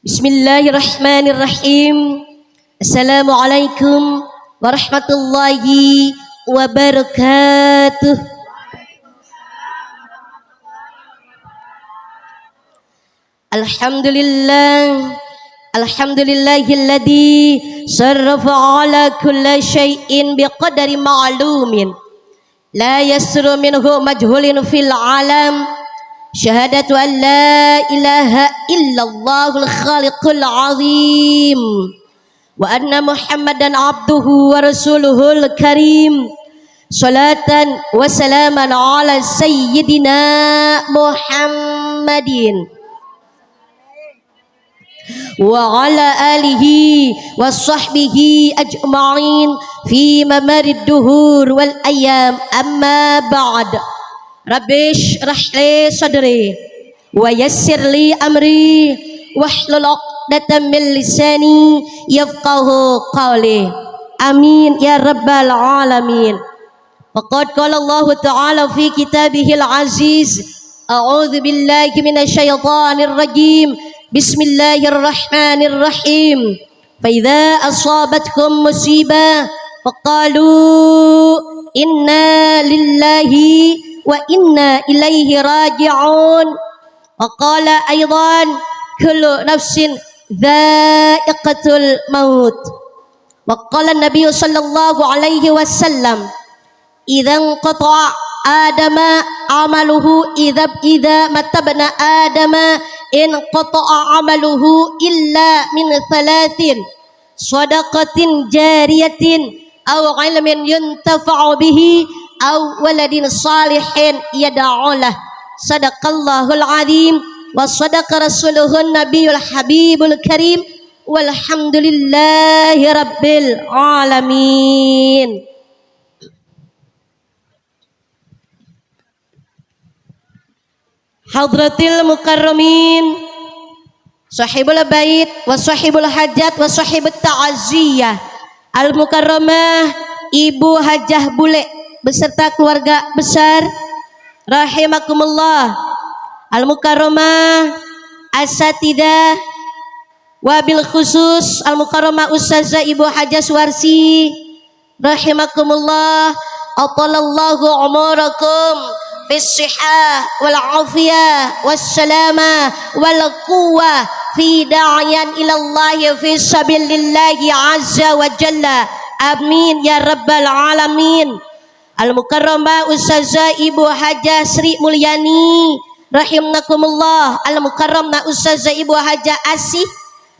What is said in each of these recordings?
Bismillahirrahmanirrahim. Assalamualaikum warahmatullahi wabarakatuh. Alhamdulillah, alhamdulillahilladzi sarrafa ala kulli syai'in biqadari ma'lumin la yasru minhu majhulin fil alam. Syahadatu an la ilaha illallahul khaliqul azim wa anna muhammadan abduhu wa rasuluhul karim. Salatan wa salaman ala sayyidina Muhammadin wa ala alihi wa sahbihi ajma'in fi mamarid duhur wal ayyam, amma ba'd. Rabbish rahli sadri wa yassir li amri wahlul 'uqdatam min lisani yafqahu qawli. Amin ya rabbal alamin. Faqad qala Allah ta'ala fi kitabihil aziz, a'udzu billahi minasyaitonir rajim. Bismillahirrahmanirrahim. Fa idza asabatkum musibah faqalu inna lillahi wa inna ilaihi raji'un. Wa qala aidan kullu nafsin dha'iqatul maut. Wa qala Nabi sallallahu alaihi wasallam, idzan qata'a adama amaluhu idza matabna adama in qata'a amaluhu illa min thalathin: shadaqatin jariyatin aw ilmin yuntafa'u bihi aw waladin salihin yad'ulah. Sadaqallahul azim wa sadaqa rasuluhun nabiyul habibul karim, walhamdulillahi rabbil alamin. Hadratil mukarramin, sahibul bait wa sahibul hajat wa sahibut ta'aziyah, al mukarramah Ibu Hajah Bule beserta keluarga besar rahimakumullah, al mukarramah asatidah, wabil khusus al mukarramah Ustazah Ibu Hajah Suwarsi rahimakumullah. Atalallahu umurakum fis sihah wal afiyah was salama wal quwwah fi da'yan ilallahi fi sabilillahi azza wa jalla. Amin ya rabbal alamin. Al mukarramah Ustazah Ibu Hajah Sri Mulyani rahimakumullah, al mukarramah Ustazah Ibu Hajah Asih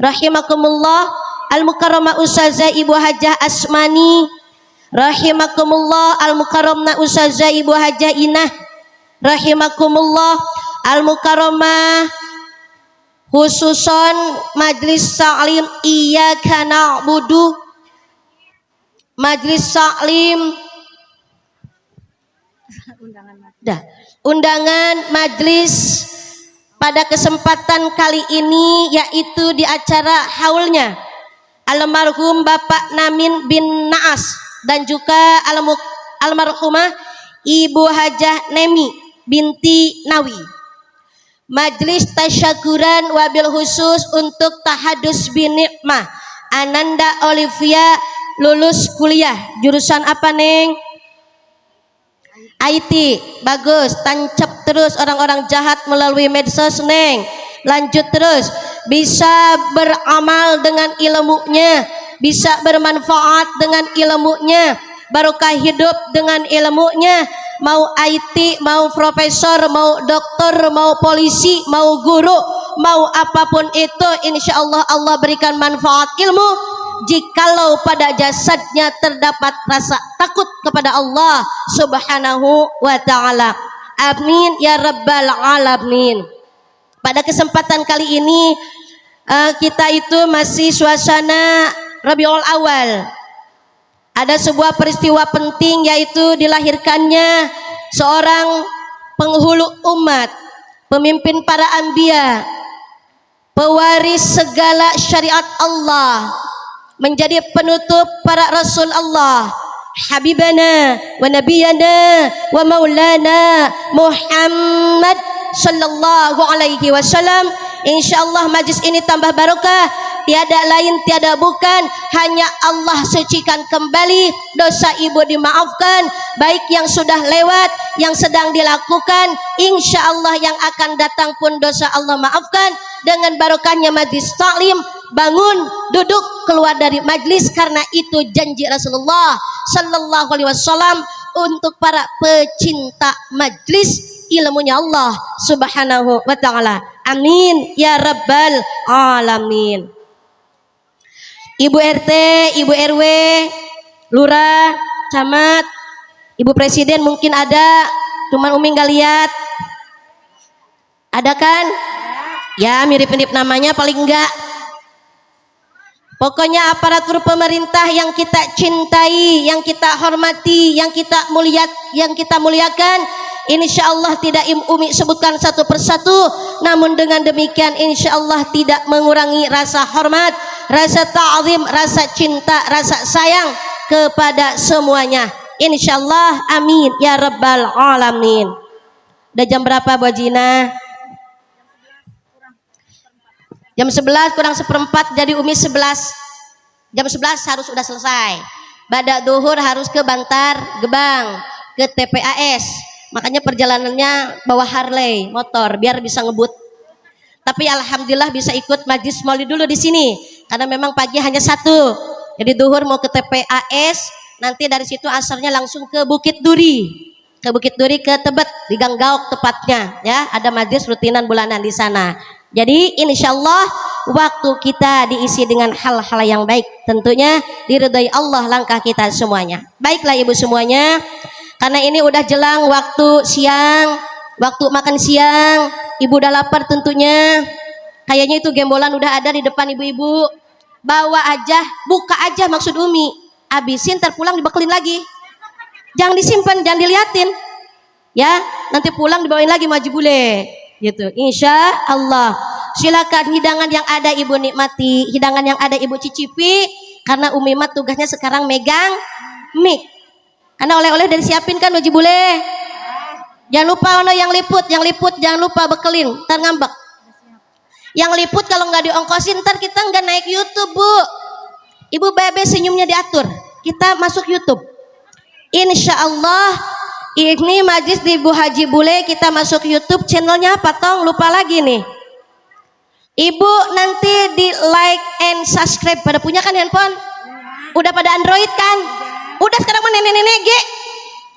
rahimakumullah, al mukarramah Ustazah Ibu Hajah Asmani rahimakumullah, al mukarramah Ustazah Ibu Hajah Inah rahimakumullah, al mukarramah khususon Majlis Taklim Iyyaka Na'budu, Majlis Taklim undangan majlis pada kesempatan kali ini, yaitu di acara haulnya almarhum Bapak Namin bin Naas dan juga almarhumah Ibu Hajah Nemi binti Nawi. Majlis tasyakuran wabil khusus untuk tahadus bin Nikmah Ananda Olivia, lulus kuliah jurusan apa neng? IT. Bagus, tancap terus orang-orang jahat melalui medsos neng. Lanjut terus, bisa beramal dengan ilmunya, bisa bermanfaat dengan ilmunya, barokah hidup dengan ilmunya. Mau IT, mau profesor, mau dokter, mau polisi, mau guru, mau apapun itu, insya Allah Allah berikan manfaat ilmu jikalau pada jasadnya terdapat rasa takut kepada Allah subhanahu wa ta'ala. Amin ya rabbal alamin. Pada kesempatan kali ini kita itu masih suasana Rabiul Awal. Ada sebuah peristiwa penting, yaitu dilahirkannya seorang penghulu umat, pemimpin para anbiya, pewaris segala syariat Allah, menjadi penutup para rasul Allah, habibana wa nabiyana wa maulana Muhammad sallallahu alaihi wasallam Insyaallah majlis ini tambah barokah, tiada lain tiada bukan hanya Allah sucikan kembali, dosa ibu dimaafkan, baik yang sudah lewat, yang sedang dilakukan, insyaallah yang akan datang pun dosa Allah maafkan. Dengan barokahnya majlis taklim, bangun, duduk, keluar dari majlis, karena itu janji Rasulullah sallallahu alaihi wasallam untuk para pecinta majlis ilmunya Allah subhanahu wa ta'ala. Amin ya rabbal alamin. Ibu RT, Ibu RW, Lurah, Camat, Ibu Presiden mungkin ada, cuman Umi nggak lihat. Ada kan? Ya mirip-mirip namanya paling enggak. Pokoknya aparatur pemerintah yang kita cintai, yang kita hormati, yang kita muliakan, insyaallah tidak Umi sebutkan satu persatu, namun dengan demikian insyaallah tidak mengurangi rasa hormat, rasa ta'zim, rasa cinta, rasa sayang kepada semuanya. Insyaallah, amin ya rabbal alamin. Udah jam berapa Bu Jina? Jam 11 kurang seperempat, jadi Umi 11. Jam 11 harus sudah selesai. Badak duhur harus ke Bantar Gebang, ke TPAS. Makanya perjalanannya bawa Harley motor biar bisa ngebut. Tapi alhamdulillah bisa ikut majlis maulid dulu di sini karena memang pagi hanya satu. Jadi duhur mau ke TPAS, nanti dari situ asarnya langsung ke Bukit Duri. Ke Bukit Duri, ke Tebet, di Gang Gaok tepatnya ya. Ada majlis rutinan bulanan di sana. Jadi insyaallah waktu kita diisi dengan hal-hal yang baik, tentunya diridhai Allah langkah kita semuanya. Baiklah ibu semuanya, karena ini udah jelang waktu siang, waktu makan siang, ibu udah lapar tentunya. Kayaknya itu gembolan udah ada di depan ibu-ibu. Bawa aja, buka aja maksud Umi. Abisin terpulang dibekelin lagi. Jangan disimpan, jangan diliatin. Ya, nanti pulang dibawain lagi maju bule. Gitu, insya Allah. Silakan hidangan yang ada ibu nikmati, hidangan yang ada ibu cicipi, karena Umi mat tugasnya sekarang megang mic. Karena oleh-oleh dari siapin kan wajib boleh. Jangan lupa ono yang liput jangan lupa bekelin, ntar ngambek. Yang liput kalau nggak diongkosin ntar kita nggak naik YouTube Bu. Ibu bebe senyumnya diatur, kita masuk YouTube. Insya Allah. Ini majlis di Bu Haji Bule, kita masuk YouTube, channelnya apa tong? Lupa lagi nih. Ibu nanti di like and subscribe. Pada punya kan handphone? Udah pada Android kan? Udah sekarang mah nenek-nenek G.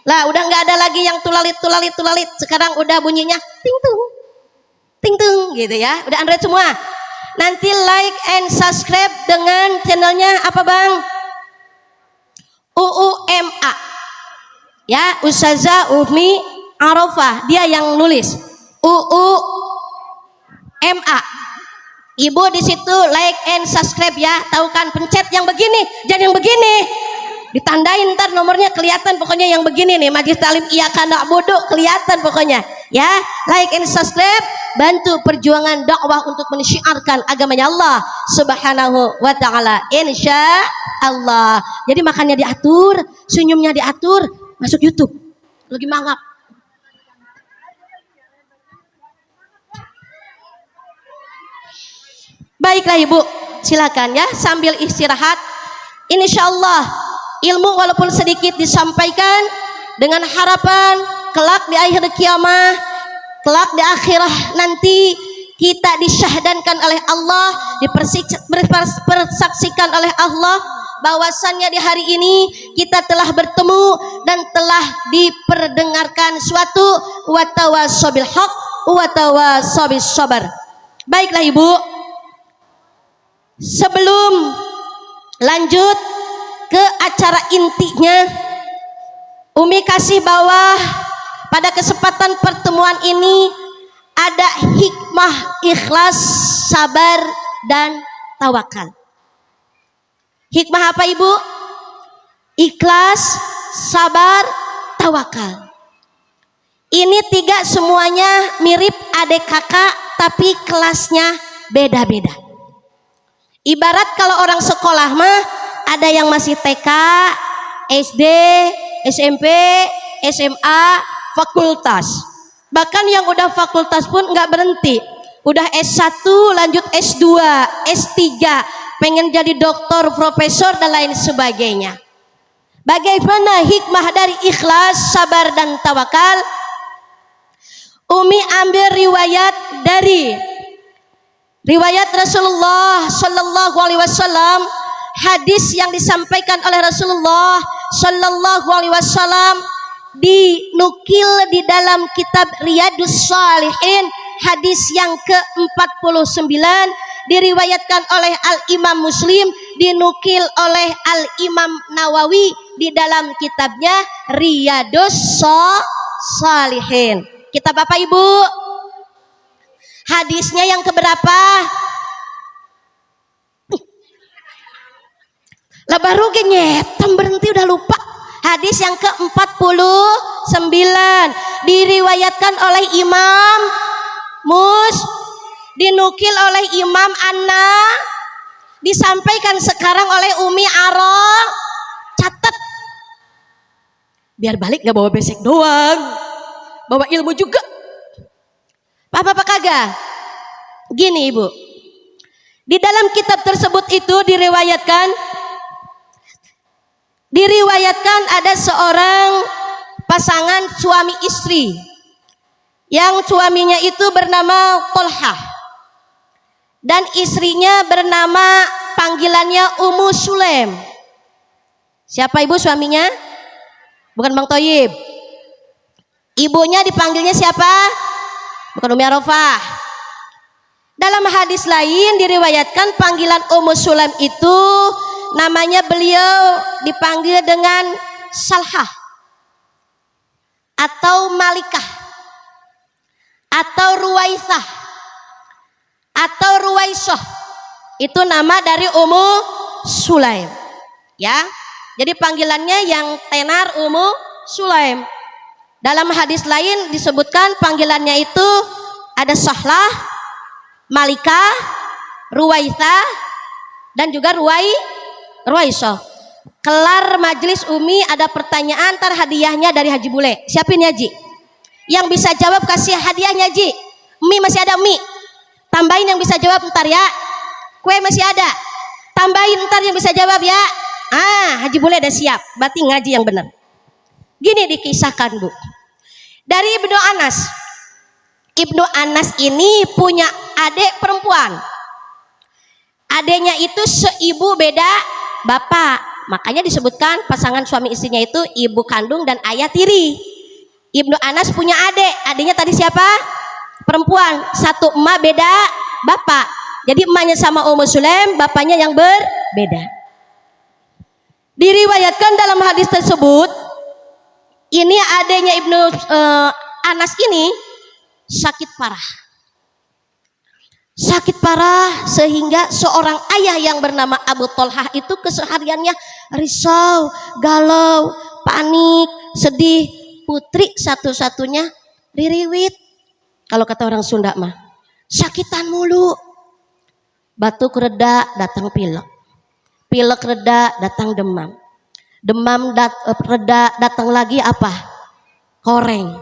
Lah udah nggak ada lagi yang tulalit. Sekarang udah bunyinya ting tung gitu ya. Udah Android semua. Nanti like and subscribe dengan channelnya apa Bang? UUMA. Ya, Ustazah Umi Arafah, dia yang nulis UUMA. Ibu di situ like and subscribe ya, tahu kan, pencet yang begini, jangan yang begini. Ditandain ntar nomornya kelihatan, pokoknya yang begini nih, Majlis Taklim Iyyaka Na'budu kelihatan pokoknya. Ya, like and subscribe, bantu perjuangan dakwah untuk mensyiarkan agamanya Allah Subhanahu wa taala. Insya Allah. Jadi makannya diatur, senyumnya diatur. Masuk YouTube lagi mangap. Baiklah ibu, silakan ya sambil istirahat. Insyaallah ilmu walaupun sedikit disampaikan dengan harapan kelak di akhir kiamat, kelak di akhirah nanti kita disyahdankan oleh Allah, dipersaksikan oleh Allah bahwasannya di hari ini kita telah bertemu dan telah diperdengarkan suatu watawasobil haq watawasobis sabar. Baiklah ibu, sebelum lanjut ke acara intinya, Umi kasih bawah pada kesempatan pertemuan ini ada hikmah ikhlas, sabar dan tawakal. Hikmah apa ibu? Ikhlas, sabar, tawakal. Ini tiga semuanya mirip adik kakak, tapi kelasnya beda-beda. Ibarat kalau orang sekolah mah ada yang masih TK, SD, SMP, SMA, fakultas. Bahkan yang udah fakultas pun nggak berhenti. Udah S1 lanjut S2, S3, pengen jadi doktor, profesor dan lain sebagainya. Bagaimana hikmah dari ikhlas, sabar dan tawakal? Umi ambil riwayat Rasulullah Shallallahu Alaihi Wasallam, hadis yang disampaikan oleh Rasulullah Shallallahu Alaihi Wasallam dinukil di dalam kitab Riyadus Shalihin, hadis yang ke-49, diriwayatkan oleh Al-Imam Muslim, dinukil oleh Al-Imam Nawawi di dalam kitabnya Riyadus Shalihin. Kitab apa Ibu? Hadisnya yang keberapa? Lah baru genyetan berhenti udah lupa. Hadis yang ke-49 diriwayatkan oleh Imam dinukil oleh Imam Anna, disampaikan sekarang oleh Umi Aro. Catat biar balik gak bawa besek doang, bawa ilmu juga. Apa kagak? Gini Ibu, di dalam kitab tersebut itu diriwayatkan ada seorang pasangan suami istri yang suaminya itu bernama Tolhah dan istrinya bernama panggilannya Ummu Sulaim. Siapa Ibu suaminya? Bukan Bang Toyib. Ibunya dipanggilnya siapa? Bukan Umi Arofah. Dalam hadis lain diriwayatkan panggilan Ummu Sulaim itu namanya beliau dipanggil dengan Salhah atau Malikah atau Ruwaisah atau Ruwaisoh. Itu nama dari Ummu Sulaim, ya. Jadi panggilannya yang tenar Ummu Sulaim. Dalam hadis lain disebutkan panggilannya itu ada Sahlah, Malikah, Ruwaisah dan juga Ruwaisoh. Kelar majelis Umi ada pertanyaan, ntar hadiahnya dari Haji Bule. Siapin ya Ji? Yang bisa jawab kasih hadiahnya Ji. Mie masih ada mie. Tambahin yang bisa jawab ntar ya. Kue masih ada. Tambahin ntar yang bisa jawab ya. Haji Bule udah siap. Berarti ngaji yang benar. Gini dikisahkan Bu. Dari Ibnu Anas. Ibnu Anas ini punya adik perempuan. Adiknya itu seibu beda bapak. Makanya disebutkan pasangan suami istrinya itu ibu kandung dan ayah tiri. Ibnu Anas punya adik. Adiknya tadi siapa? Perempuan. Satu emak beda bapak. Jadi emaknya sama Ummu Sulaim, bapaknya yang berbeda. Diriwayatkan dalam hadis tersebut, ini adiknya Ibnu Anas ini sakit parah sehingga seorang ayah yang bernama Abu Tolhah itu kesehariannya risau, galau, panik, sedih. Putri satu-satunya ririwit. Kalau kata orang Sunda mah sakitan mulu. Batuk reda datang pilek, pilek reda datang demam, demam reda datang lagi apa? Koreng.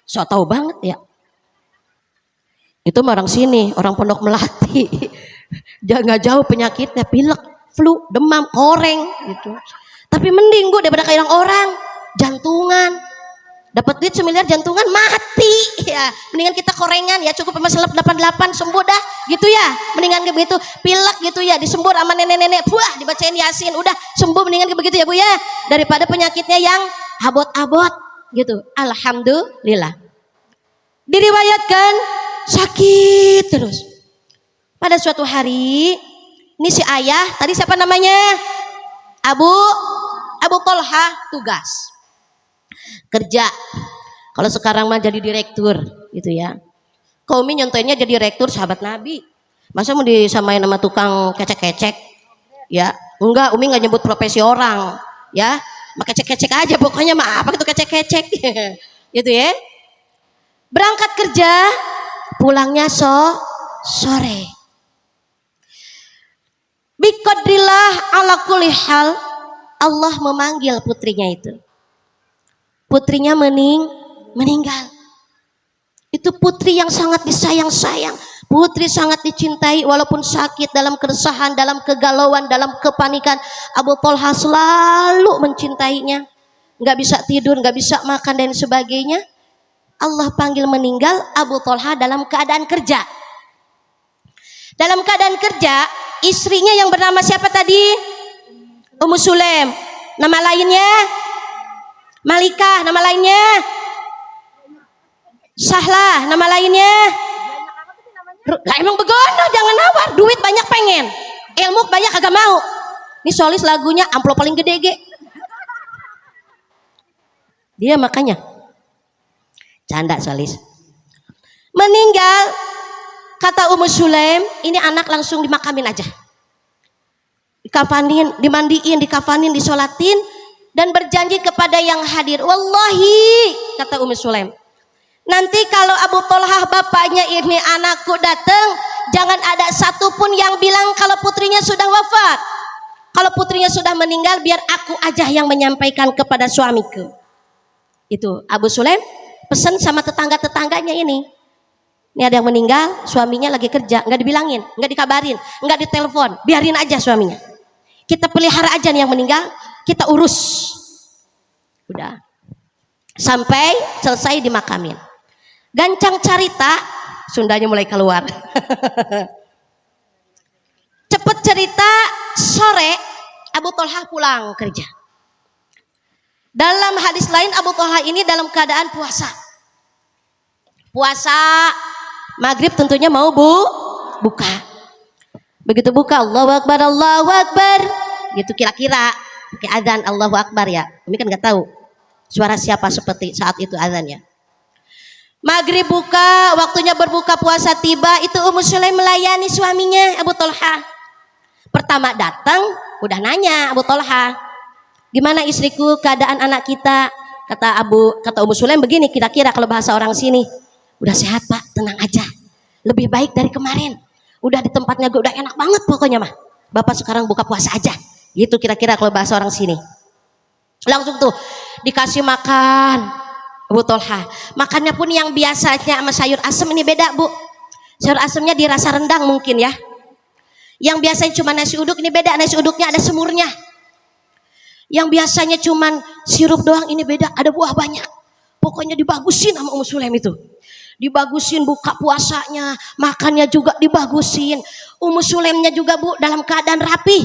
So tahu banget ya. Itu orang sini, orang Pondok Melati. Nggak jauh penyakitnya, pilek, flu, demam, koreng gitu. Tapi mending Bu daripada kayak orang jantungan. Dapat duit 1 miliar jantungan mati ya. Mendingan kita korengan ya, cukup sama selep 88 sembuh dah gitu ya. Mendingan begitu, pilek gitu ya, disembur sama nenek-nenek, buah dibacain Yasin, udah sembuh. Mendingan begitu ya Bu ya, daripada penyakitnya yang abot-abot gitu. Alhamdulillah. Diriwayatkan sakit terus. Pada suatu hari, ini si ayah, tadi siapa namanya? Abu Tolhah tugas kerja. Kalau sekarang mah jadi direktur gitu ya. Kau Umi nyontoinnya jadi direktur sahabat Nabi. Masa mau disamain sama tukang kecek-kecek? Ya, enggak, Umi nggak nyebut profesi orang, ya. Mah kecek-kecek aja pokoknya, mah apa itu kecek-kecek. Gitu ya. Berangkat kerja, pulangnya sore. Biqadrillah ala kulli hal, Allah memanggil putrinya itu. Putrinya meninggal. Itu putri yang sangat disayang-sayang, Putri sangat dicintai walaupun sakit, dalam keresahan, dalam kegalauan, dalam kepanikan. Abu Thalhah selalu mencintainya. Nggak bisa tidur, nggak bisa makan dan sebagainya. Allah panggil meninggal Abu Thalhah dalam keadaan kerja. Dalam keadaan kerja, istrinya yang bernama siapa tadi? Ummu Sulaim. Nama lainnya Malikah, nama lainnya Sahlah, nama lainnya lah. Emang begono, jangan nawar, duit banyak pengen, ilmu banyak agak mau. Ini solis lagunya amplop paling gede ge. Dia makanya canda solis. Meninggal, kata Ummu Sulaim, ini anak langsung dimakamin aja. Dikafanin, dimandiin, dikafanin, disolatin, dan berjanji kepada yang hadir, wallahi, kata Ummu Sulaim, nanti kalau Abu Thalhah bapaknya ini anakku datang, jangan ada satupun yang bilang kalau putrinya sudah wafat. Kalau putrinya sudah meninggal, biar aku aja yang menyampaikan kepada suamiku. Itu Abu Sulaim pesan sama tetangga-tetangganya ini. Ini ada yang meninggal, suaminya lagi kerja, nggak dibilangin, nggak dikabarin, nggak ditelepon, biarin aja suaminya. Kita pelihara aja nih yang meninggal, kita urus. Udah. Sampai selesai dimakamin. Gancang cerita, Sundanya mulai keluar. Cepet cerita, sore Abu Thalhah pulang kerja. Dalam hadis lain Abu Thalhah ini dalam keadaan puasa. Puasa maghrib tentunya mau buka. Begitu buka, Allahu Akbar, Allahu Akbar, gitu kira-kira pakai adzan Allahu Akbar ya. Kami kan nggak tahu suara siapa seperti saat itu adzannya. Maghrib buka, waktunya berbuka puasa tiba, itu Ummu Sulaim melayani suaminya Abu Thalhah. Pertama datang, udah nanya Abu Thalhah, gimana istriku, keadaan anak kita? Kata Ummu Sulaim begini, kira-kira kalau bahasa orang sini, udah sehat Pak, tenang aja, lebih baik dari kemarin. Udah di tempatnya gue udah enak banget pokoknya mah. Bapak sekarang buka puasa aja. Gitu kira-kira kalau bahasa orang sini. Langsung tuh dikasih makan Abu Thalhah. Makannya pun yang biasanya sama sayur asem, ini beda Bu. Sayur asemnya dirasa rendang mungkin ya. Yang biasanya cuma nasi uduk, ini beda, nasi uduknya ada semurnya. Yang biasanya cuma sirup doang, ini beda, ada buah banyak. Pokoknya dibagusin sama Ummu Sulaim itu. Dibagusin buka puasanya, makannya juga dibagusin. Ummu Sulaimnya juga Bu dalam keadaan rapi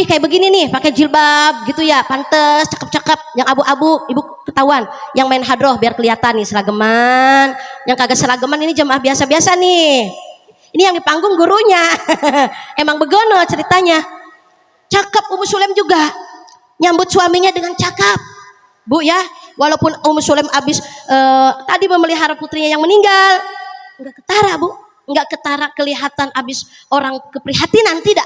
kayak begini nih, pakai jilbab gitu ya, pantes, cakep-cakep. Yang abu-abu ibu ketahuan, yang main hadroh biar kelihatan nih seragaman. Yang kagak seragaman ini jemaah biasa-biasa nih. Ini yang di panggung gurunya. Emang begono ceritanya. Cakep Ummu Sulaim juga, nyambut suaminya dengan cakep Bu ya. Walaupun Ummu Sulaim abis tadi memelihara putrinya yang meninggal, nggak ketara Bu, nggak ketara kelihatan abis orang keprihatinan, tidak.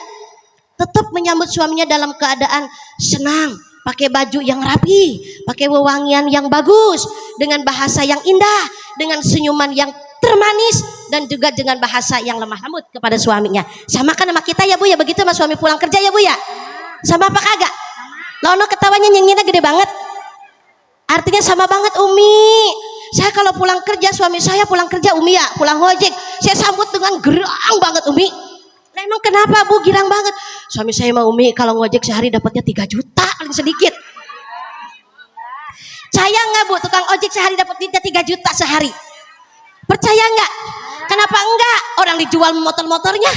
Tetap menyambut suaminya dalam keadaan senang, pakai baju yang rapi, pakai wewangian yang bagus, dengan bahasa yang indah, dengan senyuman yang termanis, dan juga dengan bahasa yang lemah lembut kepada suaminya. Sama kan sama kita ya Bu ya, begitu mas suami pulang kerja ya Bu ya? Sama apa kagak? Lono ketawanya nyenginnya gede banget. Artinya sama banget Umi. Saya kalau pulang kerja, suami saya pulang kerja Umi ya, pulang ngojek, saya sambut dengan girang banget Umi. Nah, emang kenapa Bu girang banget? Suami saya mah Umi kalau ngojek sehari dapatnya 3 juta paling sedikit. Percaya nggak Bu, tukang ojek sehari dapatnya 3 juta sehari? Percaya nggak? Kenapa enggak? Orang dijual motor-motornya.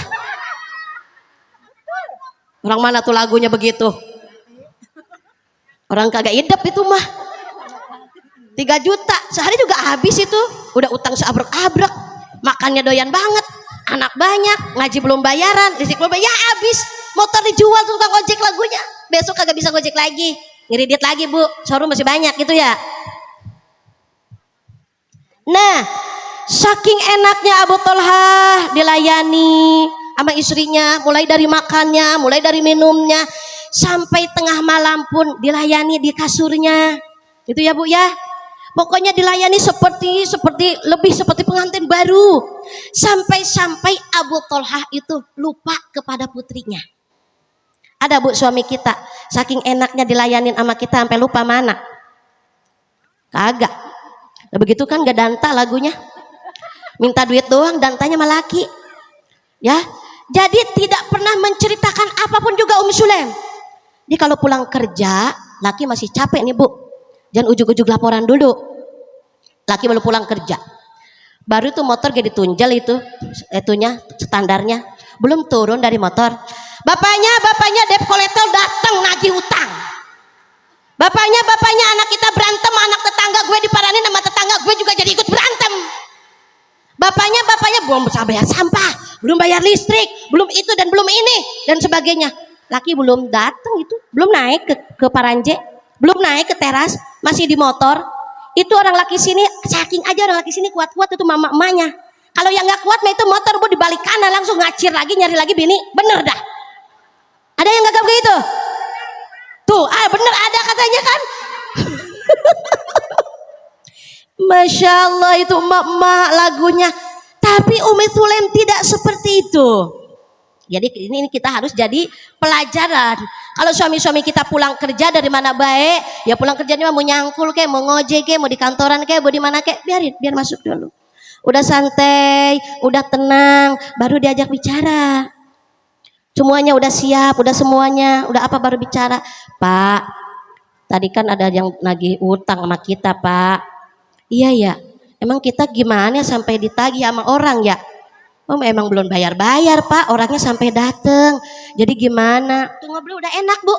Orang mana tuh lagunya begitu? Orang kagak hidup itu mah. 3 juta sehari juga habis itu. Udah utang seabrek-abrek, makannya doyan banget, anak banyak, ngaji belum bayaran, listrik belum bayar, ya habis. Motor dijual tuh tukang ojek lagunya. Besok kagak bisa ngojek lagi, ngeridit lagi Bu, showroom masih banyak gitu ya. Nah, saking enaknya Abu Thalhah dilayani sama istrinya, mulai dari makannya, mulai dari minumnya, sampai tengah malam pun dilayani di kasurnya. Itu ya Bu ya. Pokoknya dilayani seperti lebih seperti pengantin baru. Sampai-sampai Abu Thalhah itu lupa kepada putrinya. Ada Bu suami kita, saking enaknya dilayanin sama kita sampai lupa mana? Kagak. Nah, begitu kan gak danta lagunya. Minta duit doang, dantanya sama laki. Ya, jadi tidak pernah menceritakan apapun juga Sulaim. Jadi kalau pulang kerja, laki masih capek nih Bu, jangan ujuk-ujuk laporan dulu. Laki baru pulang kerja, baru tuh motor gak ditunjal itunya standarnya, belum turun dari motor, bapaknya debt collector datang nagih utang. Bapaknya anak kita berantem, anak tetangga gue diparanin sama tetangga gue juga jadi ikut berantem. Bapaknya belum bisa bayar sampah, belum bayar listrik, belum itu dan belum ini dan sebagainya. Laki belum datang itu, belum naik ke Paranje, belum naik ke teras, masih di motor. Itu orang laki sini, saking aja orang laki sini kuat-kuat itu mama-emaknya. Kalau yang nggak kuat mah itu motor Bu dibalik kanan langsung ngacir lagi, nyari lagi bini, bener dah. Ada yang nggak begitu? Tuh, bener ada katanya kan. Masya Allah itu emak-emak lagunya. Tapi Umi Sulaim tidak seperti itu. Jadi ini kita harus jadi pelajaran. Kalau suami-suami kita pulang kerja dari mana baik, ya pulang kerjanya mau nyangkul kayak, mau ngojek kayak, mau di kantoran kayak, mau di mana kayak, biar masuk dulu. Udah santai, udah tenang, baru diajak bicara. Semuanya udah siap, udah semuanya, udah apa baru bicara. Pak, tadi kan ada yang nagih utang sama kita Pak. Iya ya, emang kita gimana sampai ditagih sama orang ya? Oh emang belum bayar Pak, orangnya sampai dateng. Jadi gimana? Tuh ngobrol udah enak Bu.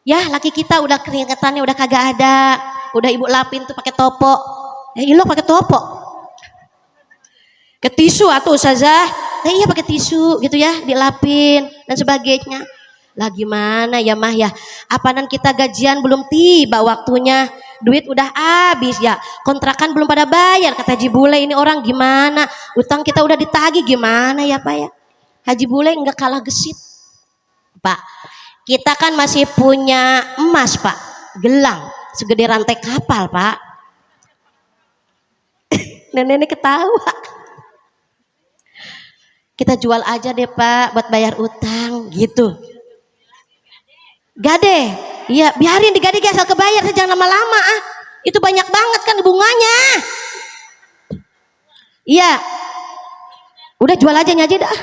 Ya laki kita udah keringetannya udah kagak ada, udah ibu lapin tuh pakai topo. Ilok pakai topo. Ke tisu atau Ustazah, iya pakai tisu gitu ya, dilapin dan sebagainya. Lah gimana ya mah ya, apaanan kita gajian belum tiba waktunya, duit udah habis ya, kontrakan belum pada bayar, kata Haji Bule ini orang gimana, utang kita udah ditagih gimana ya Pak ya. Haji Bule nggak kalah gesit Pak, kita kan masih punya emas Pak, gelang segede rantai kapal Pak. Nenek ketawa. Kita jual aja deh Pak buat bayar utang gitu. Gade, iya biarin digade asal kebayar, jangan lama-lama itu banyak banget kan bunganya. Iya, udah jual aja dah.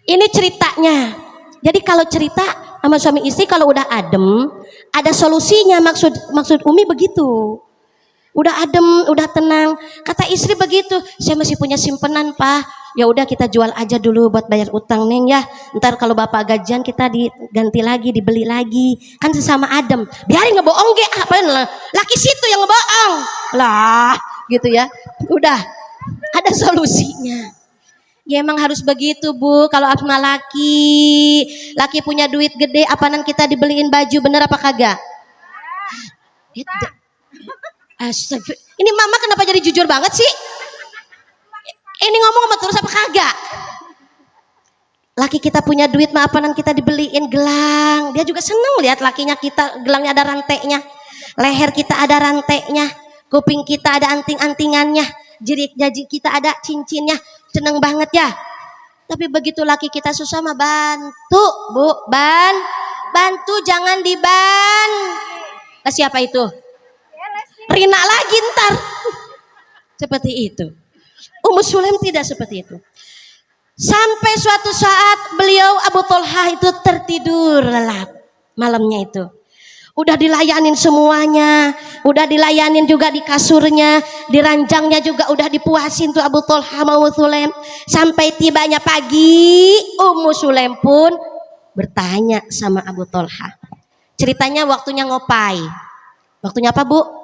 Ini ceritanya. Jadi kalau cerita sama suami istri kalau udah adem, ada solusinya, maksud Umi begitu. Udah adem, udah tenang. Kata istri begitu, saya masih punya simpenan Pak. Ya udah kita jual aja dulu buat bayar utang Neng ya. Ntar kalau bapak gajian kita diganti lagi, dibeli lagi. Kan sesama adem. Biarin ngebohong ge, apa laki situ yang ngebohong. Lah, gitu ya. Udah ada solusinya. Ya emang harus begitu Bu. Kalau sama laki punya duit gede, apaanan kita dibeliin baju, bener apa kagak? Astagfirullah. Ini mama kenapa jadi jujur banget sih? Ini ngomong sama terus apa kagak? Laki kita punya duit mah apaanan kita dibeliin gelang. Dia juga seneng lihat lakinya kita gelangnya ada rantainya. Leher kita ada rantainya. Kuping kita ada anting-antingannya. Jari kita ada cincinnya. Seneng banget ya. Tapi begitu laki kita susah mah bantu Bu. Bantu jangan diban. Lah siapa itu? Rina lagi ntar. Seperti itu. Ummu Sulaim tidak seperti itu. Sampai suatu saat beliau Abu Tholha itu tertidur lelap malamnya itu. Udah dilayanin semuanya, udah dilayanin juga di kasurnya, di ranjangnya juga udah dipuasin tuh Abu Tholha sama Ummu Sulaim. Sampai tibanya pagi, Ummu Sulaim pun bertanya sama Abu Tholha. Ceritanya waktunya ngopai. Waktunya apa Bu?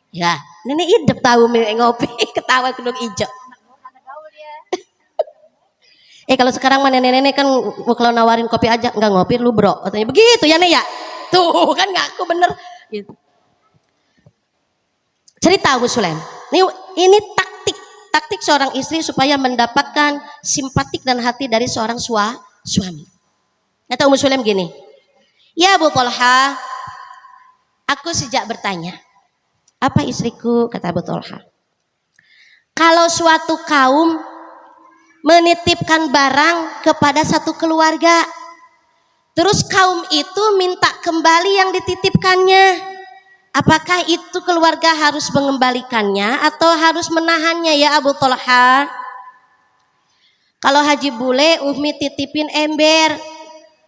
Ya, nenek hidup tahu ngopi, ketawa kudung ijo. Kalau sekarang mah nenek-nenek kan kalau nawarin kopi aja nggak ngopi lu bro, katanya begitu ya Nek ya. Tuh kan ngaku bener. Gitu. Cerita Ummu Sulaim. Ini taktik seorang istri supaya mendapatkan simpatik dan hati dari seorang suami. Kata Ummu Sulaim gini, ya Abu Tholha, aku sejak bertanya. Apa istriku? Kata Abu Tholha. Kalau suatu kaum menitipkan barang kepada satu keluarga, terus kaum itu minta kembali yang dititipkannya, Apakah itu keluarga harus mengembalikannya atau harus menahannya ya Abu Thalha? Kalau Haji Bule, Umi titipin ember.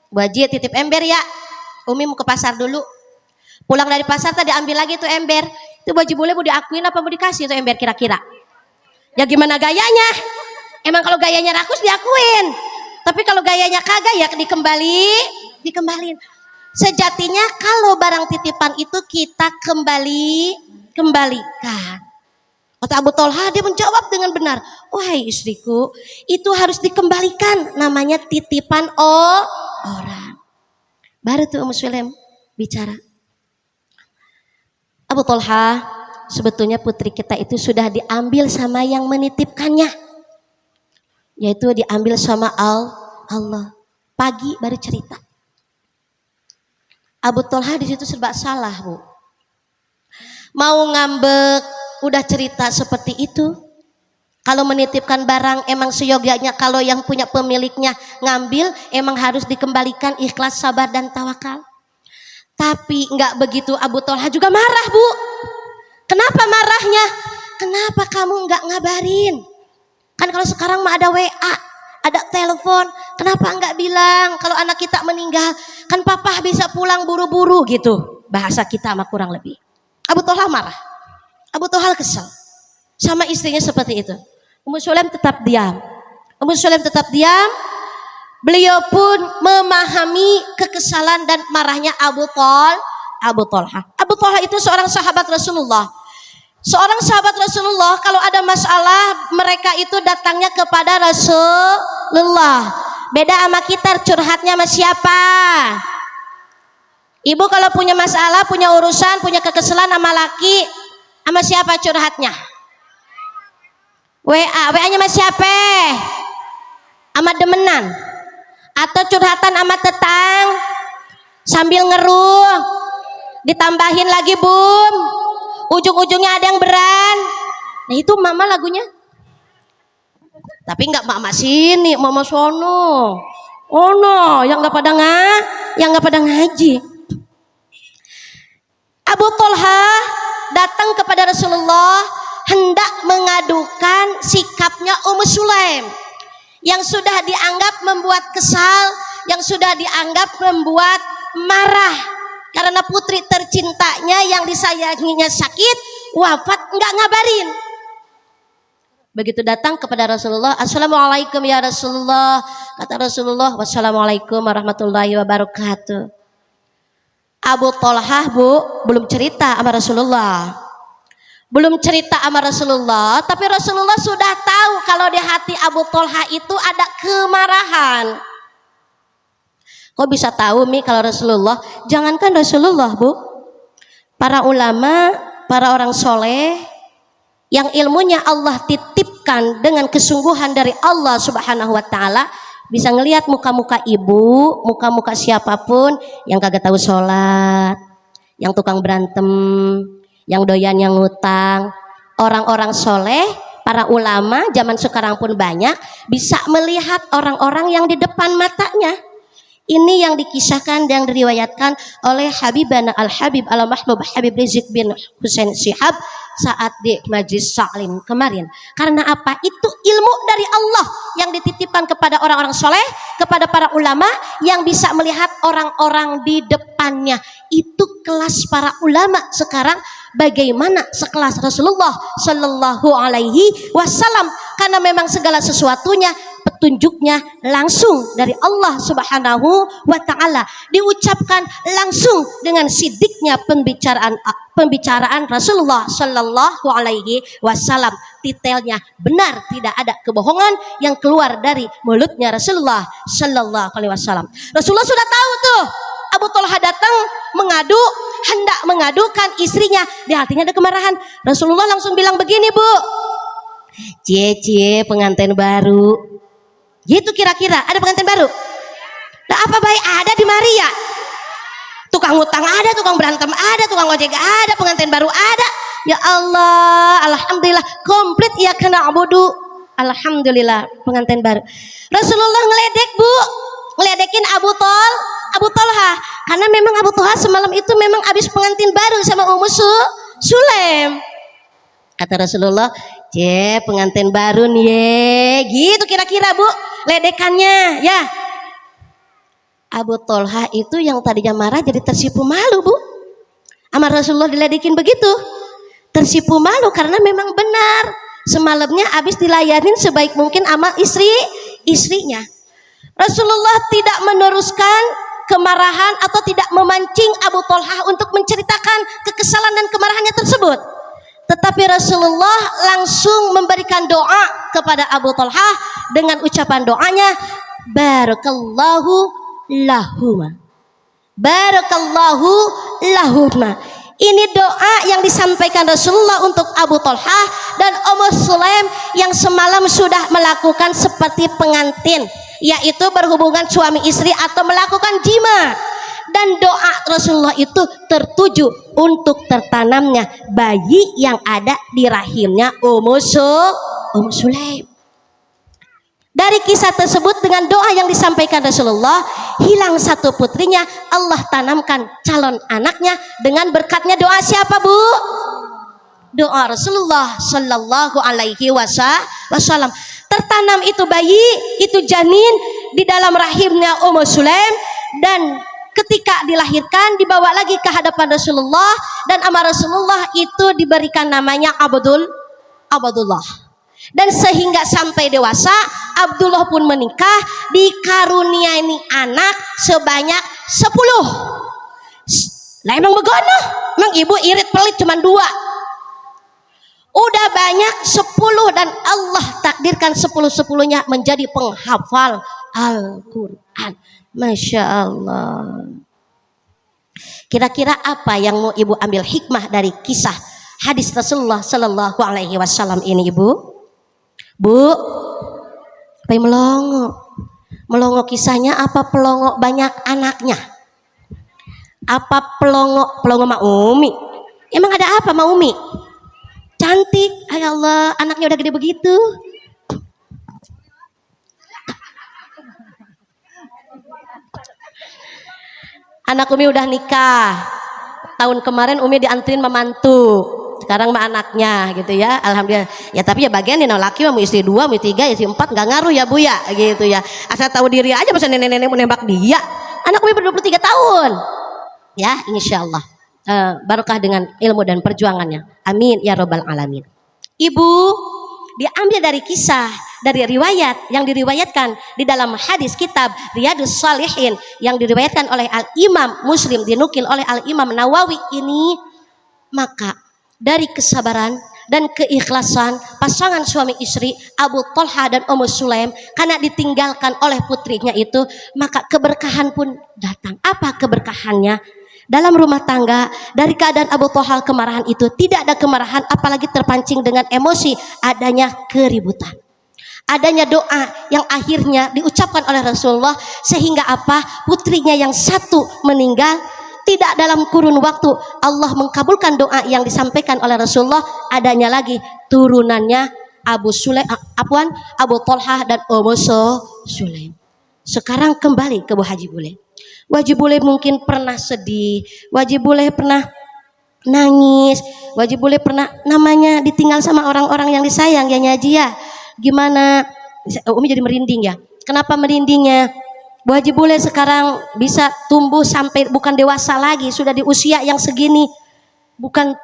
Bu Haji titip ember ya. Umi mau ke pasar dulu. Pulang dari pasar tadi ambil lagi tuh ember. Itu Bu Haji Bule mau diakuin apa mau dikasih tuh ember kira-kira? Ya gimana gayanya? Emang kalau gayanya rakus diakuin. Tapi kalau gayanya kagak ya dikembalin. Sejatinya kalau barang titipan itu kita kembalikan. Kata Abu Thalha, dia menjawab dengan benar. Wahai istriku, itu harus dikembalikan. Namanya titipan orang. Baru tuh Ummu Sulaim bicara. Abu Thalha, sebetulnya putri kita itu sudah diambil sama yang menitipkannya. Yaitu diambil sama Allah. Pagi baru cerita. Abu Thalha di situ serba salah, Bu. Mau ngambek, udah cerita seperti itu. Kalau menitipkan barang emang seyogyanya kalau yang punya pemiliknya ngambil emang harus dikembalikan ikhlas, sabar dan tawakal. Tapi enggak begitu, Abu Thalha juga marah, Bu. Kenapa marahnya? Kenapa kamu enggak ngabarin? Kan kalau sekarang mah ada WA, ada telepon, kenapa enggak bilang kalau anak kita meninggal? Kan papa bisa pulang buru-buru gitu. Bahasa kita mah kurang lebih. Abu Thalha marah. Abu Thalha kesal sama istrinya seperti itu. Ummu Sulaim tetap diam. Beliau pun memahami kekesalan dan marahnya Abu Thalha. Abu Thalha itu seorang sahabat Rasulullah. Seorang sahabat Rasulullah kalau ada masalah mereka itu datangnya kepada Rasulullah. Beda sama kita curhatnya sama siapa? Ibu kalau punya masalah, punya urusan, punya kekesalan sama laki, sama siapa curhatnya? WA-nya sama siapa? Sama demenan? Atau curhatan sama tetang? Sambil ngeruh, ditambahin lagi bum, ujung-ujungnya ada yang beran. Nah itu mama lagunya. Tapi nggak mama sini, mama sono. Oh no, yang nggak pada ngaji. Abu Thalha datang kepada Rasulullah hendak mengadukan sikapnya Ummu Sulaim yang sudah dianggap membuat kesal, yang sudah dianggap membuat marah karena putri tercintanya yang disayanginya sakit, wafat, nggak ngabarin. Begitu datang kepada Rasulullah, Assalamualaikum ya Rasulullah. Kata Rasulullah, wassalamualaikum warahmatullahi wabarakatuh. Abu Thalha, Bu, belum cerita sama Rasulullah. Tapi Rasulullah sudah tahu kalau di hati Abu Thalha itu ada kemarahan. Kok bisa tahu Mi kalau Rasulullah? Jangankan Rasulullah, Bu, para ulama, para orang soleh yang ilmunya Allah titipkan dengan kesungguhan dari Allah Subhanahu wa Ta'ala, bisa ngelihat muka-muka ibu, muka-muka siapapun yang kagak tahu sholat, yang tukang berantem, yang doyan yang ngutang. Orang-orang soleh, para ulama zaman sekarang pun banyak bisa melihat orang-orang yang di depan matanya. Ini yang dikisahkan dan diriwayatkan oleh Habibana Al-Habib Al-Mahbub Habib Rizik bin Husain Shihab saat di Majlis Sa'lim kemarin. Karena apa? Itu ilmu dari Allah yang dititipkan kepada orang-orang soleh, kepada para ulama yang bisa melihat orang-orang di depannya. Itu kelas para ulama sekarang. Bagaimana sekelas Rasulullah Shallallahu Alaihi Wasallam, karena memang segala sesuatunya petunjuknya langsung dari Allah Subhanahu wa Ta'ala, diucapkan langsung dengan sidiknya pembicaraan Rasulullah Shallallahu Alaihi Wasallam. Detailnya benar, tidak ada kebohongan yang keluar dari mulutnya Rasulullah Shallallahu Alaihi Wasallam. Rasulullah sudah tahu tuh Abu Thalha datang mengadu, hendak mengadukan istrinya, di hatinya ada kemarahan. Rasulullah langsung bilang begini, Bu, cie pengantin baru gitu, kira-kira ada pengantin baru. Nah apa baik ada di Maria, tukang utang ada, tukang berantem ada, tukang ojek ada, pengantin baru ada. Ya Allah, alhamdulillah komplit ya kena abudu. Alhamdulillah pengantin baru. Rasulullah ngeledek, Bu, ngeledekin Abu Tolha, karena memang Abu Tolha semalam itu memang habis pengantin baru sama Ummu Sulaim. Kata Rasulullah, pengantin baru nih, gitu kira-kira Bu ledekannya ya. Abu Tolha itu yang tadinya marah jadi tersipu malu Bu. Amar Rasulullah diledekin begitu, tersipu malu karena memang benar semalamnya habis dilayanin sebaik mungkin sama istrinya. Rasulullah tidak meneruskan kemarahan atau tidak memancing Abu Tolha untuk menceritakan kekesalan dan kemarahannya tersebut. Tetapi Rasulullah langsung memberikan doa kepada Abu Tolha dengan ucapan doanya, barakallahu lahuma. Barakallahu lahuma. Ini doa yang disampaikan Rasulullah untuk Abu Tolha dan Ummu Sulaim yang semalam sudah melakukan seperti pengantin, yaitu berhubungan suami istri atau melakukan jima. Dan doa Rasulullah itu tertuju untuk tertanamnya bayi yang ada di rahimnya Ummu Sulaim. Dari kisah tersebut dengan doa yang disampaikan Rasulullah, hilang satu putrinya, Allah tanamkan calon anaknya dengan berkatnya doa siapa Bu? Doa Rasulullah Sallallahu Alaihi Wasallam. Tertanam itu bayi, itu janin di dalam rahimnya Ummu Sulaim, dan ketika dilahirkan dibawa lagi ke hadapan Rasulullah, dan amar Rasulullah itu diberikan namanya Abdullah. Dan sehingga sampai dewasa Abdullah pun menikah, dikaruniai anak sebanyak 10. Lah emang begono, emang ibu irit pelit cuman 2. Udah banyak 10 dan Allah takdirkan 10-10-nya menjadi penghafal Al-Quran. Masya Allah. Kira-kira apa yang mau ibu ambil hikmah dari kisah hadis Rasulullah Sallallahu Alaihi Wasallam ini ibu? Bu, apa yang melongo kisahnya apa pelongo banyak anaknya? Apa pelongo Ma Umi? Emang ada apa Ma Umi? Cantik, ya Allah, anaknya udah gede begitu. Anak Umi udah nikah. Tahun kemarin Umi dianterin memantu. Sekarang mah anaknya gitu ya, alhamdulillah ya. Tapi ya bagian nih laki mau istri 2, mau istri 3, istri 4 nggak ngaruh ya Bu ya, gitu ya. Asal tahu diri aja, masa nenek-nenek mau nembak dia. Anak Umi ber-23 tahun ya, insya Allah barokah dengan ilmu dan perjuangannya, amin ya robbal alamin. Ibu, diambil dari kisah, dari riwayat yang diriwayatkan di dalam hadis kitab Riyadhus Shalihin yang diriwayatkan oleh Al-Imam Muslim, dinukil oleh Al-Imam Nawawi ini. Maka dari kesabaran dan keikhlasan pasangan suami istri Abu Tolha dan Ummu Sulaim karena ditinggalkan oleh putrinya itu, maka keberkahan pun datang. Apa keberkahannya? Dalam rumah tangga, dari keadaan Abu Tolha kemarahan itu tidak ada kemarahan, apalagi terpancing dengan emosi, adanya keributan. Adanya doa yang akhirnya diucapkan oleh Rasulullah, sehingga apa? Putrinya yang satu meninggal, tidak dalam kurun waktu Allah mengkabulkan doa yang disampaikan oleh Rasulullah, adanya lagi turunannya Abu Tolha dan Ummu Sulaim. Sekarang kembali ke Bu Haji Bule. Bu Haji Bule mungkin pernah sedih, Bu Haji Bule pernah nangis, Bu Haji Bule pernah namanya ditinggal sama orang-orang yang disayang ya Nyaji ya. Gimana? Umi jadi merinding ya. Kenapa merindingnya? Bu Haji Bule sekarang bisa tumbuh sampai bukan dewasa lagi, sudah di usia yang segini, bukan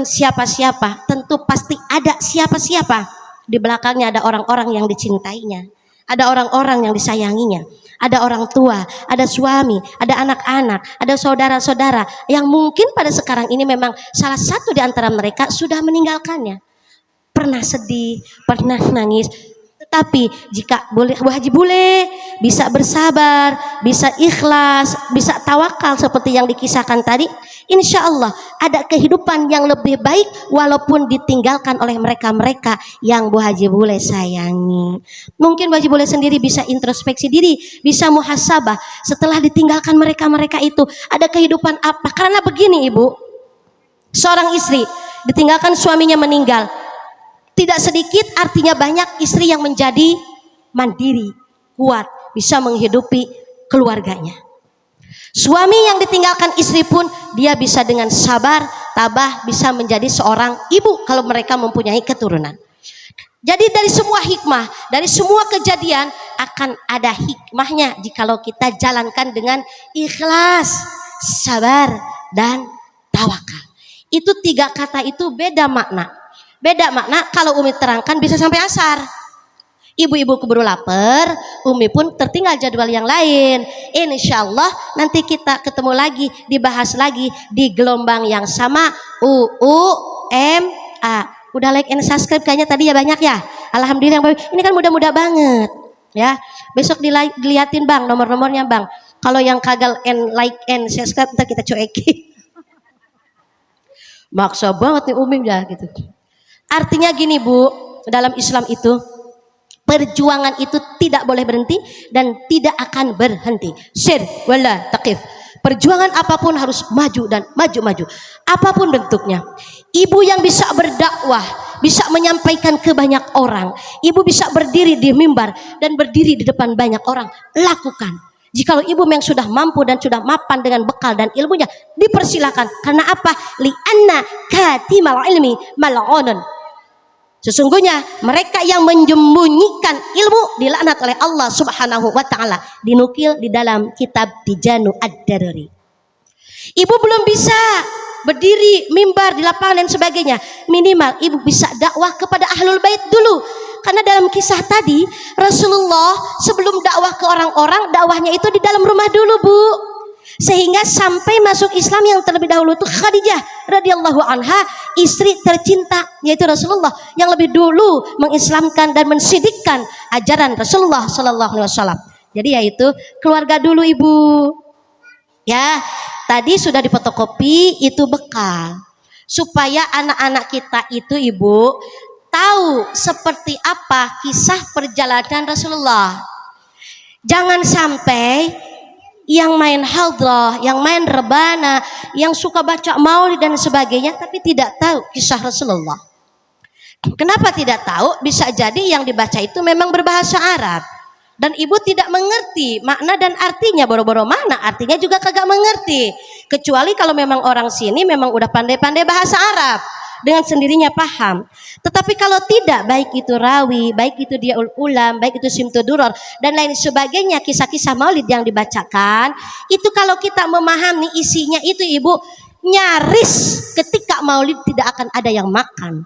siapa-siapa, tentu pasti ada siapa-siapa di belakangnya. Ada orang-orang yang dicintainya, ada orang-orang yang disayanginya, ada orang tua, ada suami, ada anak-anak, ada saudara-saudara yang mungkin pada sekarang ini memang salah satu di antara mereka sudah meninggalkannya. Pernah sedih, pernah nangis. Tetapi jika Bu Haji Bule bisa bersabar, bisa ikhlas, bisa tawakal seperti yang dikisahkan tadi, insya Allah ada kehidupan yang lebih baik walaupun ditinggalkan oleh mereka-mereka yang Bu Haji Bule sayangi. Mungkin Bu Haji Bule sendiri bisa introspeksi diri, bisa muhasabah setelah ditinggalkan mereka-mereka itu ada kehidupan apa. Karena begini Ibu, seorang istri ditinggalkan suaminya meninggal, tidak sedikit artinya banyak istri yang menjadi mandiri, kuat, bisa menghidupi keluarganya. Suami yang ditinggalkan istri pun dia bisa dengan sabar, tabah bisa menjadi seorang ibu kalau mereka mempunyai keturunan. Jadi dari semua hikmah, dari semua kejadian akan ada hikmahnya jikalau kita jalankan dengan ikhlas, sabar, dan tawakal. Itu 3 kata itu beda makna. Beda makna kalau Umi terangkan bisa sampai asar. Ibu-ibu keburu lapar, Umi pun tertinggal jadwal yang lain. Insya Allah nanti kita ketemu lagi, dibahas lagi di gelombang yang sama UUMA. Udah like and subscribe kayaknya tadi ya banyak ya. Alhamdulillah. Ini kan mudah-mudah banget ya. Besok dilihatin Bang nomor-nomornya Bang. Kalau yang kagak like and subscribe ntar kita cuekin. Maksa banget nih Umi ya gitu. Artinya gini Bu, dalam Islam itu perjuangan itu tidak boleh berhenti dan tidak akan berhenti. Sir wala taqif. Perjuangan apapun harus maju dan maju-maju. Apapun bentuknya. Ibu yang bisa berdakwah, bisa menyampaikan ke banyak orang. Ibu bisa berdiri di mimbar dan berdiri di depan banyak orang. Lakukan. Jikalau ibu yang sudah mampu dan sudah mapan dengan bekal dan ilmunya, dipersilakan. Karena apa? Li'anna katimal ilmi mal'unun. Sesungguhnya mereka yang menyembunyikan ilmu dilaknat oleh Allah Subhanahu wa taala. Dinukil di dalam kitab Tijanu Ad-Darari. Ibu belum bisa berdiri mimbar di lapangan dan sebagainya. Minimal ibu bisa dakwah kepada ahlul bait dulu. Karena dalam kisah tadi Rasulullah sebelum dakwah ke orang-orang, dakwahnya itu di dalam rumah dulu, Bu. Sehingga sampai masuk Islam yang terlebih dahulu itu Khadijah radhiyallahu anha, istri tercinta yaitu Rasulullah yang lebih dulu mengislamkan dan mensidikkan ajaran Rasulullah sallallahu alaihi wasallam. Jadi yaitu keluarga dulu Ibu. Ya, tadi sudah difotokopi itu bekal supaya anak-anak kita itu Ibu tahu seperti apa kisah perjalanan Rasulullah. Jangan sampai yang main hadrah, yang main rebana, yang suka baca maulid dan sebagainya tapi tidak tahu kisah Rasulullah. Kenapa tidak tahu? Bisa jadi yang dibaca itu memang berbahasa Arab dan ibu tidak mengerti makna dan artinya. Boro-boro mana artinya juga kagak mengerti, kecuali kalau memang orang sini memang udah pandai-pandai bahasa Arab, dengan sendirinya paham. Tetapi kalau tidak, baik itu rawi, baik itu dia ulam, baik itu simtuduror dan lain sebagainya, kisah-kisah maulid yang dibacakan itu kalau kita memahami isinya itu Ibu, nyaris ketika maulid tidak akan ada yang makan,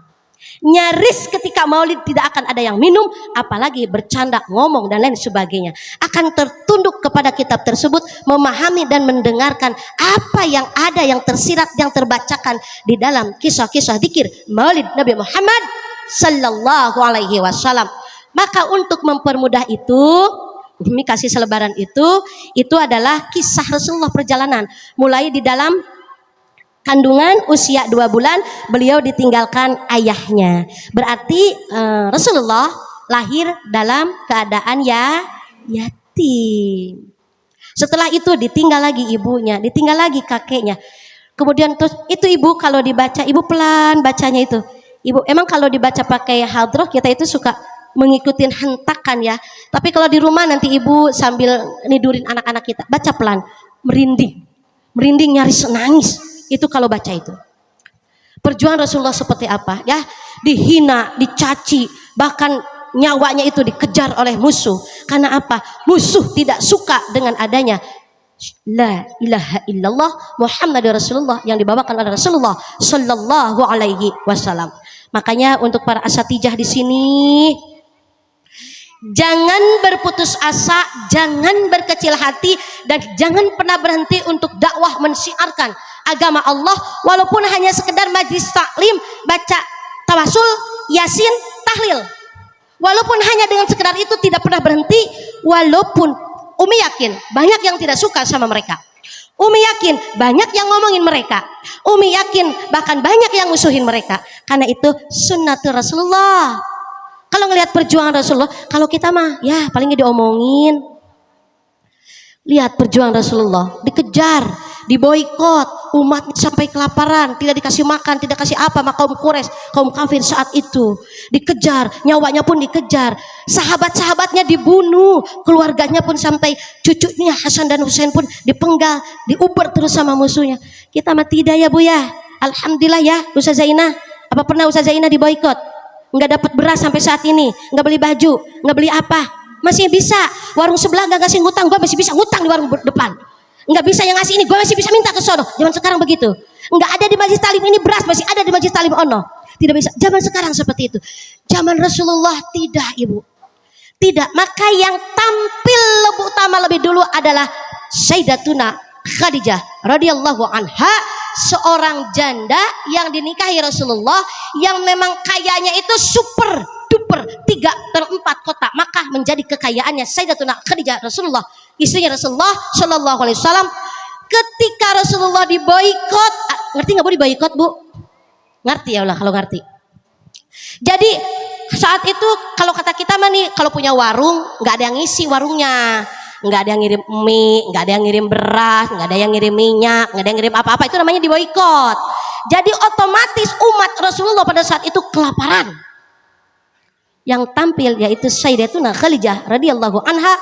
nyaris ketika maulid tidak akan ada yang minum, apalagi bercanda, ngomong dan lain sebagainya. Akan tertunduk kepada kitab tersebut, memahami dan mendengarkan apa yang ada, yang tersirat, yang terbacakan di dalam kisah-kisah zikir maulid Nabi Muhammad sallallahu alaihi wasallam. Maka untuk mempermudah itu, Umi kasih selebaran itu adalah kisah Rasulullah perjalanan. Mulai di dalam kandungan usia 2 bulan beliau ditinggalkan ayahnya. Berarti Rasulullah lahir dalam keadaan yatim. Setelah itu ditinggal lagi ibunya, ditinggal lagi kakeknya. Kemudian terus itu Ibu kalau dibaca, Ibu pelan bacanya itu. Ibu emang kalau dibaca pakai hadroh kita itu suka mengikuti hentakan ya. Tapi kalau di rumah nanti Ibu sambil nidurin anak-anak kita, baca pelan, merinding. Merinding nyaris nangis. Itu kalau baca itu. Perjuangan Rasulullah seperti apa ya? Dihina, dicaci, bahkan nyawanya itu dikejar oleh musuh. Karena apa? Musuh tidak suka dengan adanya la ilaha illallah Muhammadur Rasulullah yang dibawakan oleh Rasulullah sallallahu alaihi wasallam. Makanya untuk para asatijah di sini, jangan berputus asa, jangan berkecil hati, dan jangan pernah berhenti untuk dakwah mensiarkan agama Allah, walaupun hanya sekedar majlis taklim, baca tawasul, yasin, tahlil. Walaupun hanya dengan sekedar itu tidak pernah berhenti, walaupun Umi yakin banyak yang tidak suka sama mereka. Umi yakin banyak yang ngomongin mereka. Umi yakin bahkan banyak yang musuhin mereka. Karena itu sunnatul Rasulullah. Kalau ngelihat perjuangan Rasulullah, kalau kita mah ya palingnya diomongin. Lihat perjuangan Rasulullah, dikejar, diboikot, umat sampai kelaparan, tidak dikasih makan, tidak kasih apa, maka kaum Quraisy, kaum kafir saat itu dikejar, nyawanya pun dikejar, sahabat-sahabatnya dibunuh, keluarganya pun sampai cucunya Hasan dan Husain pun dipenggal, diuber terus sama musuhnya. Kita mah tidak ya Bu ya. Alhamdulillah ya Ustazah Zainah. Apa pernah Ustazah Zainah diboikot? Enggak dapat beras sampai saat ini, enggak beli baju, enggak beli apa. Masih bisa, warung sebelah enggak ngasih ngutang, gue masih bisa ngutang di warung depan. Enggak bisa yang ngasih ini, gue masih bisa minta ke sono. Zaman sekarang begitu. Enggak ada di Majelis Talim ini beras, masih ada di Majelis Talim ono. Tidak bisa. Zaman sekarang seperti itu. Zaman Rasulullah tidak, Ibu. Tidak. Maka yang tampil lebih utama lebih dulu adalah Sayyidatuna Khadijah radhiyallahu anha, seorang janda yang dinikahi Rasulullah, yang memang kayanya itu super duper 3/4 kota Makkah menjadi kekayaannya Sayyidatuna Khadijah Rasulullah, istrinya Rasulullah Shallallahu Alaihi Wasallam. Ketika Rasulullah diboikot, ngerti nggak Bu diboikot Bu? Ngerti ya Allah kalau ngerti. Jadi saat itu kalau kata kita mah nih, kalau punya warung nggak ada yang ngisi warungnya, nggak ada yang ngirim mie, nggak ada yang ngirim beras, nggak ada yang ngirim minyak, nggak ada yang ngirim apa-apa, itu namanya diboikot. Jadi otomatis umat Rasulullah pada saat itu kelaparan. Yang tampil yaitu Sayyidatuna Khadijah radhiyallahu anha,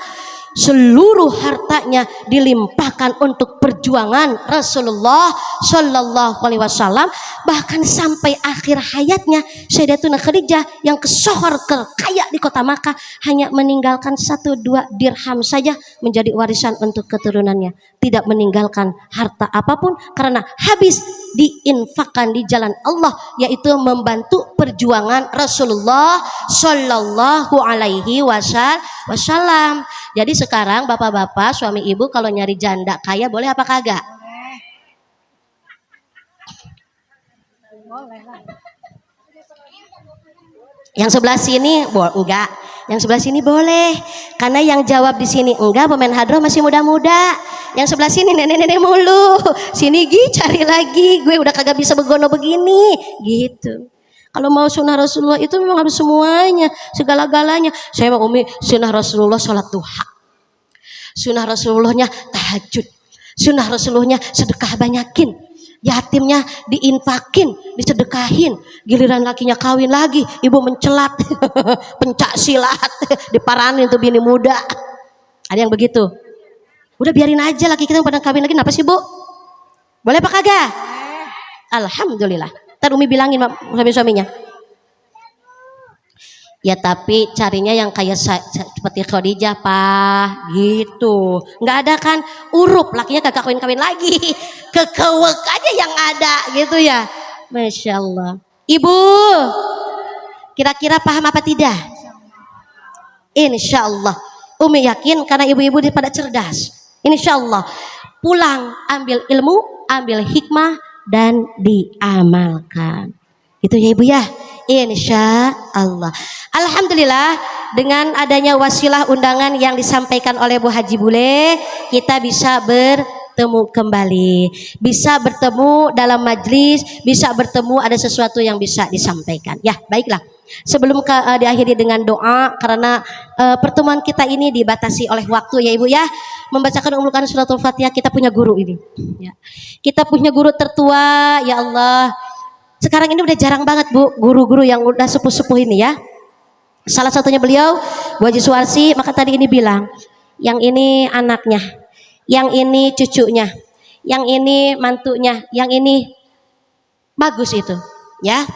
seluruh hartanya dilimpahkan untuk perjuangan Rasulullah Shallallahu Alaihi Wasallam. Bahkan sampai akhir hayatnya Sayyidatuna Khadijah yang kesohor kaya di kota Makkah hanya meninggalkan 1-2 dirham saja menjadi warisan untuk keturunannya, tidak meninggalkan harta apapun karena habis diinfakkan di jalan Allah, yaitu membantu perjuangan Rasulullah Shallallahu Alaihi Wasallam. Jadi sekarang bapak-bapak, suami ibu kalau nyari janda kaya boleh apa kagak? Boleh lah. Yang sebelah sini enggak, yang sebelah sini boleh. Karena yang jawab di sini enggak, pemain hadroh masih muda-muda. Yang sebelah sini nenek-nenek mulu. Sini cari lagi, gue udah kagak bisa begono begini, gitu. Kalau mau sunnah Rasulullah itu memang harus semuanya, segala-galanya. Saya mau Umi sunnah Rasulullah sholat duha, sunnah Rasulullahnya tahajud, sunnah Rasulullahnya sedekah banyakin, yatimnya diinfakin, disedekahin. Giliran lakinya kawin lagi, ibu mencelat, pencak silat, diparanin tuh bini muda. Ada yang begitu. Udah biarin aja laki kita pada kawin lagi, kenapa sih Bu? Boleh apa kagak? Alhamdulillah. Ntar Umi bilangin suami-suaminya. Ya tapi carinya yang kayak seperti Khadijah Pak, gitu. Nggak ada kan urup, lakinya kagak kawin-kawin lagi. Kekewek aja yang ada gitu ya. Masya Allah. Ibu, kira-kira paham apa tidak? Insya Allah. Umi yakin karena ibu-ibu pada cerdas. Insya Allah. Pulang ambil ilmu, ambil hikmah, dan diamalkan. Itu ya ibu ya. Insya Allah. Alhamdulillah, dengan adanya wasilah undangan yang disampaikan oleh Bu Haji Bule, kita bisa bertemu kembali, bisa bertemu dalam majlis, bisa bertemu ada sesuatu yang bisa disampaikan. Ya baiklah, sebelum diakhiri dengan doa, karena pertemuan kita ini dibatasi oleh waktu ya ibu ya, membacakan umulkan suratul Fatihah. Kita punya guru ini ya. Kita punya guru tertua ya Allah. Sekarang ini udah jarang banget Bu, guru-guru yang udah sepuh-sepuh ini ya. Salah satunya beliau Bu Haji Suwarsi, maka tadi ini bilang, yang ini anaknya, yang ini cucunya, yang ini mantunya, yang ini bagus itu ya.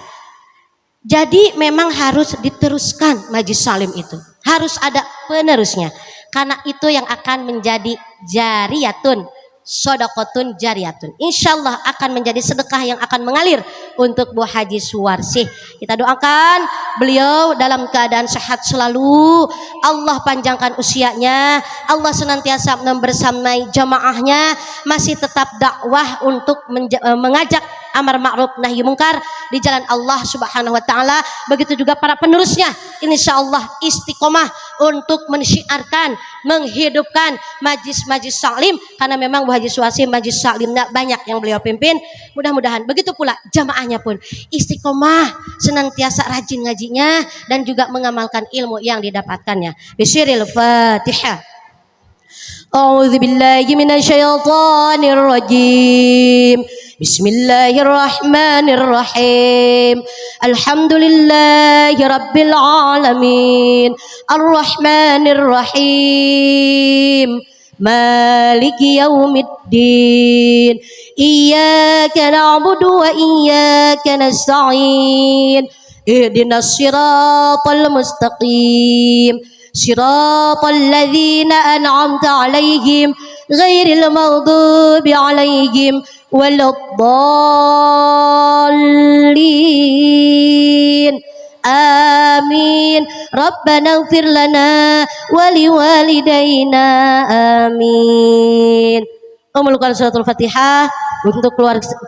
Jadi memang harus diteruskan majlis salim itu, harus ada penerusnya, karena itu yang akan menjadi jariyatun, sodakotun jariyatun. Insya Allah akan menjadi sedekah yang akan mengalir untuk Bu Haji Suwarsi. Kita doakan beliau dalam keadaan sehat selalu, Allah panjangkan usianya, Allah senantiasa membersamai jamaahnya, masih tetap dakwah untuk mengajak amar ma'ruf nahi mungkar di jalan Allah Subhanahu wa taala. Begitu juga para penerusnya, insyaallah istiqomah untuk mensyiarkan, menghidupkan majlis-majlis salim, karena memang Bu Haji Suwarsi majlis salimnya banyak yang beliau pimpin. Mudah-mudahan begitu pula jamaahnya pun istiqomah, senantiasa rajin ngajinya dan juga mengamalkan ilmu yang didapatkannya. Bisyiril Fatihah. أعوذ بالله من الشيطان الرجيم بسم الله الرحمن الرحيم الحمد لله رب العالمين الرحمن الرحيم مالك يوم الدين إياك نعبد وإياك نستعين اهدنا الصراط المستقيم صراط الذين أنعمت عليهم غير المغضوب عليهم ولا الضالين آمين ربنا اغفر لنا ولوالدينا آمين. Memulakan suratul Fatihah untuk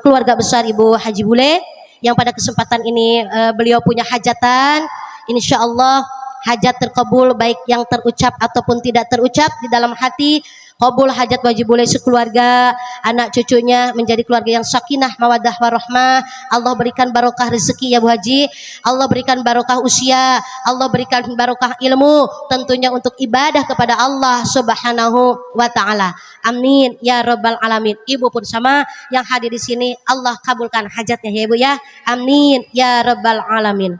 keluarga besar Ibu Haji Bule yang pada kesempatan ini beliau punya hajatan, insya Allah hajat terkabul baik yang terucap ataupun tidak terucap di dalam hati. Kabul hajat Haji Bule sekeluarga, anak cucunya menjadi keluarga yang sakinah mawaddah warahmah. Allah berikan barokah rezeki ya Bu Haji, Allah berikan barokah usia, Allah berikan barokah ilmu, tentunya untuk ibadah kepada Allah Subhanahu wa taala. Amin ya rabbal alamin. Ibu pun sama yang hadir di sini, Allah kabulkan hajatnya ya Ibu ya. Amin ya rabbal alamin.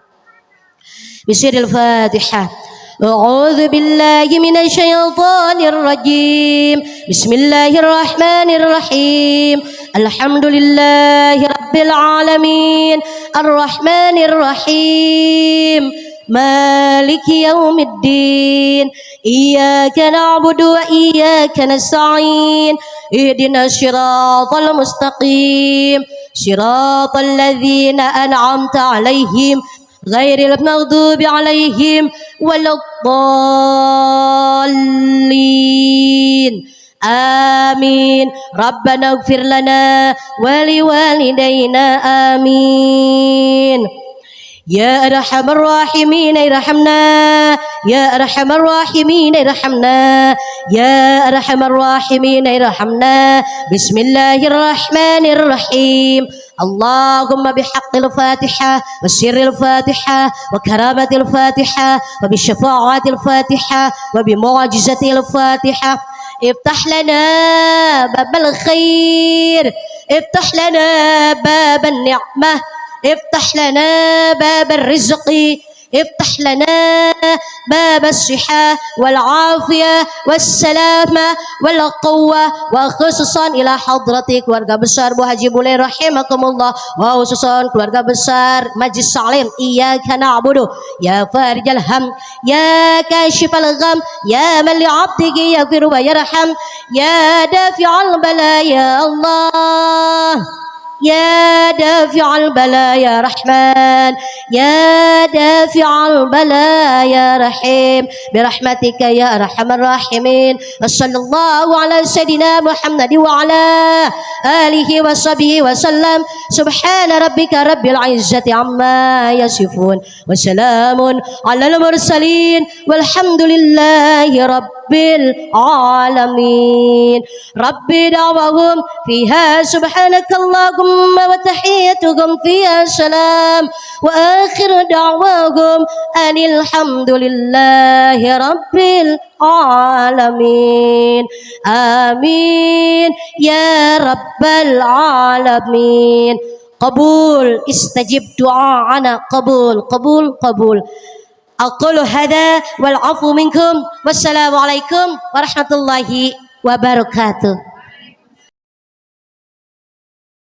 Bismillahirrahmanirrahim. أعوذ بالله من الشيطان الرجيم بسم الله الرحمن الرحيم الحمد لله رب العالمين الرحمن الرحيم مالك يوم الدين إياك نعبد وإياك نستعين اهدنا الصراط المستقيم صراط الذين أنعمت عليهم غير المغضوب عليهم ولا الضالين آمين ربنا اغفر لنا ولوالدينا آمين يا أرحم الراحمين ارحمنا يا أرحم الراحمين ارحمنا يا أرحم الراحمين ارحمنا بسم الله الرحمن الرحيم اللهم بحق الفاتحة وسر الفاتحة وكرامة الفاتحة وبشفاعة الفاتحة وبمعجزة الفاتحة افتح لنا باب الخير افتح لنا باب النعمة افتح لنا باب الرزق افتح لنا باب الصحة والعافية والسلامة والقوة وخصوصا إلى حضرتك keluarga besar Bu Haji Bule rahimakumullah wa khususan keluarga besar Majlis Salim iyyaka na'budu ya farijal ham ya kashifal gham ya man li 'abdihi yaghfir wa yarham ya dafi'al bala ya Allah يا دافع البلاء يا رحمن يا دافع البلاء يا رحيم برحمتك يا أرحم الراحمين وصلى الله على سيدنا محمد وعلى آله وصحبه وسلم سبحان ربك رب العزة عما يصفون وسلام على المرسلين والحمد لله رب العالمين رب دعوهم فيها سبحانك اللهم وتحيتهم فيها سلام وآخر دعواهم أن الحمد لله رب العالمين آمين يا رب العالمين قبول استجب دعاءنا قبول قبول قبول أقول هذا والعفو منكم والسلام عليكم ورحمة الله وبركاته.